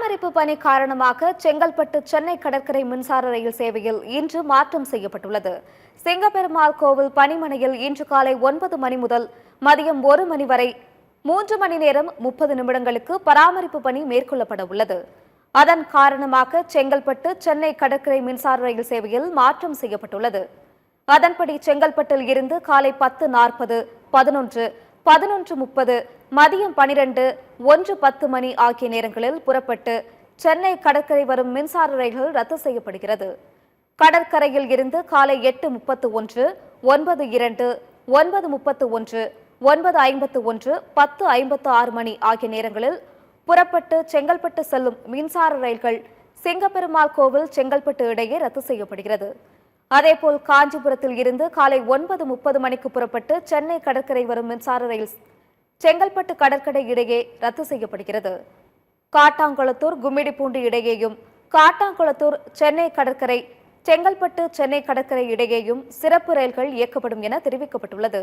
பராமரிப்பு பணி காரணமாக செங்கல்பட்டு சென்னை கடற்கரை மின்சார ரயில் சேவையில் இன்று மாற்றம் செய்யப்பட்டுள்ளது. சிங்கப்பெருமாள் கோவில் பணிமனையில் இன்று காலை 9 மணி முதல் மதியம் 1 மணி வரை 3 மணி நேரம் 30 நிமிடங்களுக்கு பராமரிப்பு பணி மேற்கொள்ளப்பட உள்ளது. அதன் காரணமாக செங்கல்பட்டு சென்னை கடற்கரை மின்சார ரயில் சேவையில் மாற்றம் செய்யப்பட்டுள்ளது. அதன்படி செங்கல்பட்டில் இருந்து காலை 10:40, 11, 11:30, மதியம் 12, 1:10 மணி ஆகிய நேரங்களில் புறப்பட்டு சென்னை கடற்கரை வரும் மின்சார ரயில்கள் ரத்து செய்யப்படுகிறது. கடற்கரையில் இருந்து காலை 8:31, 9:02, 9:31, 9:51, 10:56 மணி ஆகிய நேரங்களில் புறப்பட்டு செங்கல்பட்டு செல்லும் மின்சார ரயில்கள் சிங்கப்பெருமாள் கோவில் செங்கல்பட்டு இடையே ரத்து செய்யப்படுகிறது. அதேபோல் காஞ்சிபுரத்தில் இருந்து காலை 9:30 மணிக்கு புறப்பட்டு சென்னை கடற்கரை வரும் மின்சார ரயில் செங்கல்பட்டு கடற்கரை இடையே ரத்து செய்யப்படுகிறது. காட்டாங்குளத்தூர் கும்மிடிப்பூண்டி இடையேயும் காட்டாங்குளத்தூர் சென்னை கடற்கரை செங்கல்பட்டு சென்னை கடற்கரை இடையேயும் சிறப்பு ரயில்கள் இயக்கப்படும் என தெரிவிக்கப்பட்டுள்ளது.